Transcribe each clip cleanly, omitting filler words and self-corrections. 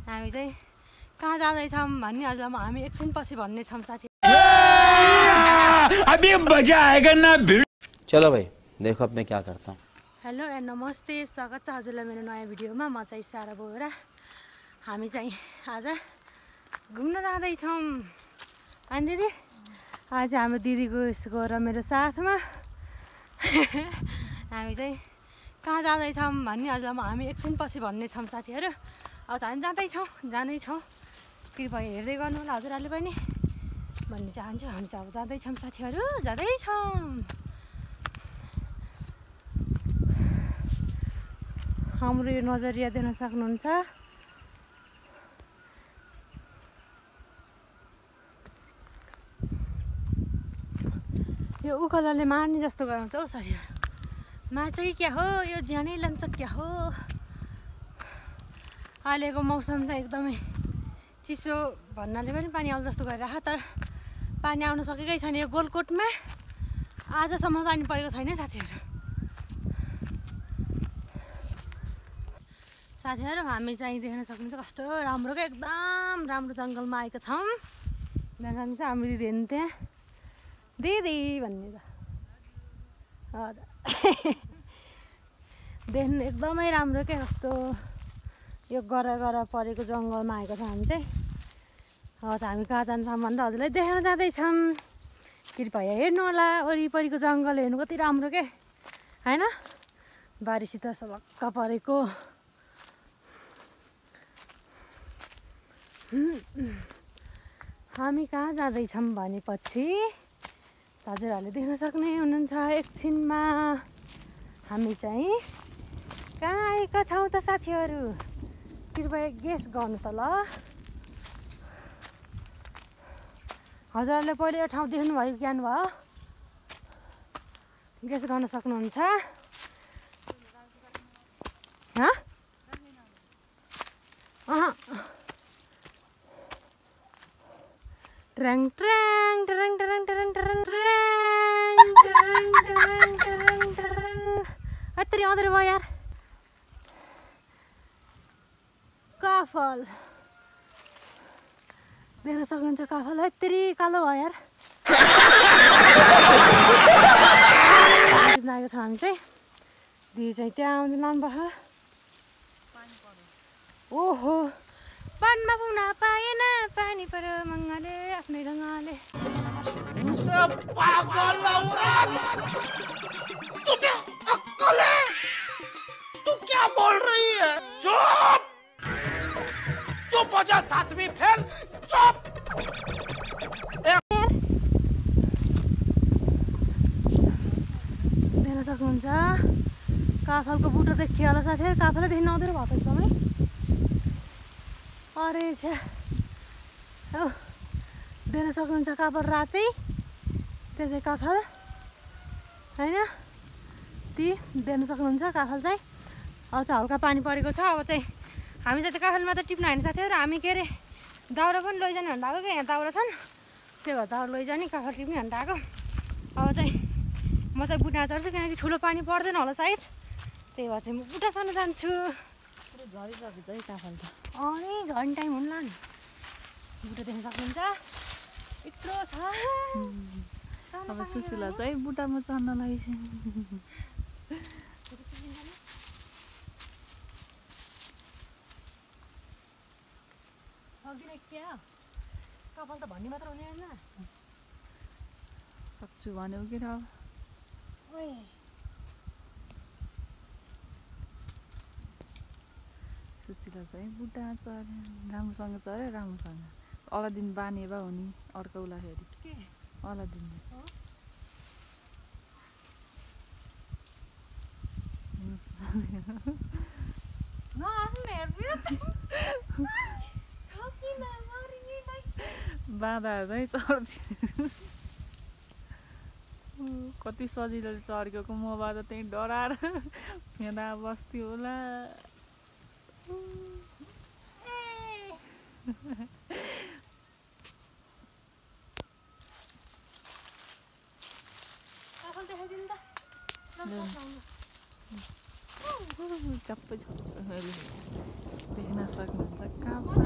हामी चाहिँ कहाँ जाँदैछौँ भन्ने अझ हामी एकछिन पछि भन्ने छौँ साथी। अभी मजा आएगा ना भिड। चलो भाई देखो अब मैं क्या करता हूँ। हेलो एन्ड नमस्ते, स्वागत छ हजुरलाई मेरो नयाँ भिडियोमा। म चाहिँ सारा बोरा। हामी चाहिँ आज घुम्न जाँदैछौँ अनि दिदी आज हाम्रो दिदीको उसको र मेरो साथमा हामी चाहिँ कहाँ जाँदैछौँ भन्ने अझ हामी एकछिन पछि भन्ने छौँ साथीहरू। अब हामी जाँदैछौँ कृपया हेर्दै गर्नु होला हजुरहरूले पनि भन्ने चाहन्छु। हामी चाहिँ अब जाँदैछौँ साथीहरू, जाँदैछौँ। हाम्रो यो नजरिया देख्न सक्नुहुन्छ। यो उकालोले मार्ने जस्तो गराउँछ हौ साथीहरू। मार्छ कि क्या हो, यो ज्यानै लान्छ क्या हो। अहिलेको मौसम चाहिँ एकदमै चिसो भन्नाले पनि पानी आउँछ जस्तो गरिरहेको, तर पानी आउन सकेकै छैन। यो गोलकोटमा आजसम्म पानी परेको छैन साथीहरू। साथीहरू हामी चाहिँ देख्न सक्नुहुन्छ कस्तो राम्रो क्या, एकदम राम्रो जङ्गलमा आएका छौँ। त्यहाँसँग चाहिँ हाम्रो दिदी हेर्नु, त्यहाँ दिदी भन्ने छ हजुर। देख्नु एकदमै राम्रो क्या, कस्तो यो गर परेको जङ्गलमा आएको छौँ हामी चाहिँ। अब हामी कहाँ जान्छौँ भनेर हजुरलाई देखाउन जाँदैछौँ। कृपया हेर्नु होला, वरिपरिको जङ्गल हेर्नु कति राम्रो क्या होइन। बारीसित सबक्क परेको। हामी कहाँ जाँदैछौँ भनेपछि हजुरहरूले देख्न सक्ने हुनुहुन्छ एकछिनमा। हामी चाहिँ कहाँ आएका छौँ त साथीहरू, कृपया गेस गर्नु त ल। हजुरहरूले पहिले यो ठाउँ देख्नुभयो ज्ञान भयो, गेस गर्न सक्नुहुन्छ। ट्र्याङ ट्र्याङ ट्र्याङ ट्र्याङ ट्र्याङ ट्र्याङ ट्र्याङ यत्रो आउँदो भयो यार। काफल देख्न सक्नुहुन्छ, काफल यत्रो कालो भयो यार। लागेको छ हामी चाहिँ। दिदी चाहिँ त्यहाँ आउँदै लानुभयो। ओहो पानमा पुग्न पाएन, पानी पऱ्यो मङ्गले आफ्नै ढङ्गले। पागल औरत, तुझे अक्ल है? तू क्या बोल रही है? चुप चुप हो जा, सातवीं फेल, चुप। देख्न सक्नुहुन्छ काफलको बुटो देखियो होला साथीहरू। काफलै देख्न आउँदैन भयो त एकदमै। अरे छ्या हो, देख्न सक्नुहुन्छ काफल रातै, त्यो चाहिँ काफल होइन। ती देख्न सक्नुहुन्छ काफल चाहिँ। अब चाहिँ हल्का पानी परेको छ। अब चाहिँ हामी चाहिँ काफलमा त टिप्न होइन साथीहरू। हामी के अरे दाउरा पनि लैजाने भन्दा आएको क्या, यहाँ दाउरा छन्, त्यो भएर दाउरा लैजाने, काफल टिप्ने भन्दा आएको। अब चाहिँ म चाहिँ बुटा चढ्छु, किनकि ठुलो पानी पर्दैन होला सायद, त्यही भएर चाहिँ म बुटा चढ्न जान्छु। झरिसकेको है काफल त। अनि झर्ने टाइम हुन्ला नि। बुटा देख्न सक्नुहुन्छ यत्रो छ। अब सुसुला चाहिँ बुटामा चढ्न लागेछ। सक्दिनँ क्या, कपाल त भन्ने मात्र हुने होइन। सक्छु भन्यो कि र सुशीला चाहिँ बुटा चढ्यो, राम्रोसँग चढ्यो, राम्रोसँग। अलादिन बाने भए हो नि अर्को उलाखेरि अलादिन। बाँधा चाहिँ चढ्थ्यो। कति सजिलोले चढेको मबाट त्यहीँ डराएर फेदा बस्थ्यो होला। देख्न सक्नुहुन्छ काफल।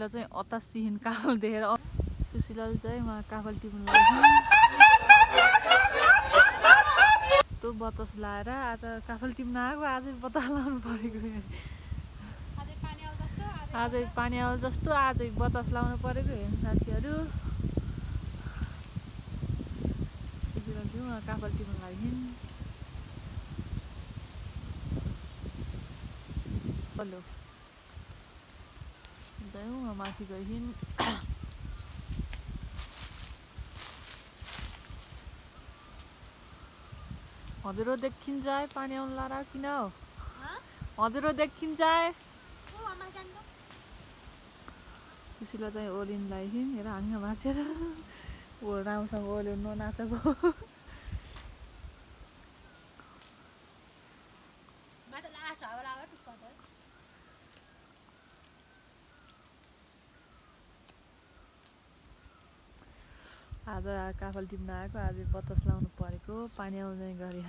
सुशीला चाहिँ अतासिहिन काफल देखेर सुशीलाले चाहिँ उहाँ काफल टिप्नु लाग्यो। यस्तो बतास लाएर आज काफल टिप्न आएको आजै बतास लाउनु परेको। आजै पानी आउल जस्तो आजै बतास लाउनु परेको हेर्नु साथीहरू। सुशीला चाहिँ उहाँ काफल टिप्नु लाग्यो। हेलो उहाँ माथि गइन्। हजुर देखिन्छ है पानी आउनु लाएर किन हो हजुर देखिन्छ है। सुशीला चाहिँ ओलिनलाई हेर हाँगा भाँचेर ओ राम्रोसँग ओल्यो ननाचेको। आज काफल टिप्न आएको आज बतास लाउनु परेको पानी आउने गरी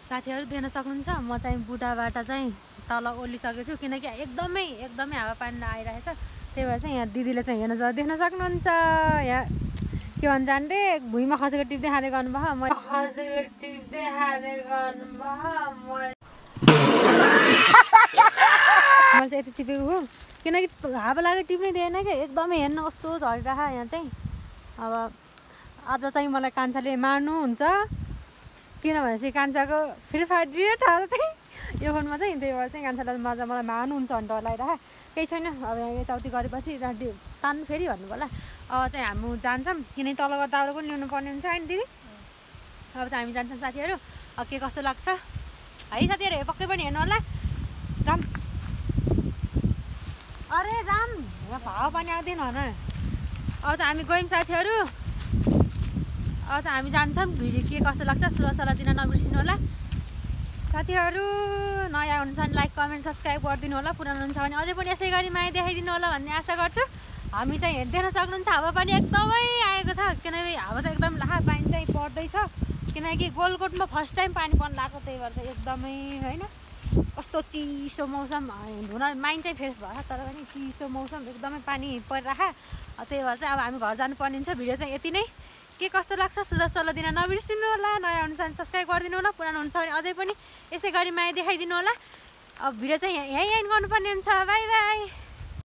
साथीहरू देख्न सक्नुहुन्छ म चाहिँ बुढाबाट चाहिँ तल ओर्लिसकेको छु किनकि एकदमै हावा पानी आइरहेछ। त्यही भएर चाहिँ यहाँ दिदीले चाहिँ देख्न सक्नुहुन्छ यहाँ के भन्छ अरे भुइँमा खसेको टिप देखाँदै गर्नुभयो। मैले चाहिँ यति टिपेको हो किनकि हावा लागेर टिप्नै दिएन कि एकदमै हेर्न कस्तो झरिरह यहाँ चाहिँ। अब आज चाहिँ मलाई कान्छाले मार्नुहुन्छ किनभनेपछि कान्छाको फ्री फायर डिरेक्ट आज चाहिँ यो फोनमा चाहिँ। त्यही भएर चाहिँ कान्छालाई मलाई मार्नुहुन्छ भनेर डर लागिरह केही छैन। अब यहाँ यताउति गरेपछि तान्नु फेरि भन्नुभयो होला। अब चाहिँ हामी जान्छौँ किनकि तल गर्दा दाउरा पनि ल्याउनु पर्ने हुन्छ होइन दिदी। अब चाहिँ हामी जान्छौँ साथीहरू। अब के कस्तो लाग्छ है साथीहरू पक्कै पनि हेर्नु होला। राम अरे राम यहाँ हावा पानी आउँदैन होइन। अब त हामी गयौँ साथीहरू। अब चाहिँ हामी जान्छौँ भिडियो के कस्तो लाग्छ सुझाव दिन नबिर्सिनु होला साथीहरू। नयाँ हुनुहुन्छ भने लाइक कमेन्ट सब्सक्राइब गरिदिनु होला। पुरानो हुन्छ भने अझै पनि यसै गरी माया देखाइदिनु होला भन्ने आशा गर्छु। हामी चाहिँ देख्न सक्नुहुन्छ हावा पानी एकदमै आएको छ किनकि हावा चाहिँ एकदम लाहा पानी चाहिँ पर्दैछ किनकि गोलकोटमा फर्स्ट टाइम पानी पर्न लाग्यो। त्यही भएर चाहिँ एकदमै होइन कस्तो चिसो मौसम हुन माइन्ड चाहिँ फ्रेस भयो तर पनि चिसो मौसम एकदमै पानी परिरह। त्यही भएर चाहिँ अब हामी घर जानुपर्ने हुन्छ। भिडियो चाहिँ यति नै। के कस्तो लाग्छ सुझाव सल्लाह दिन नबिर्सिनु होला। नयाँ हुन्छ भने सब्सक्राइब गरिदिनु होला। पुरानो हुन्छ भने अझै पनि यसै गरी माया देखाइदिनु होला। अब भिडियो चाहिँ यहीँ एन्ड गर्नुपर्ने हुन्छ। By by.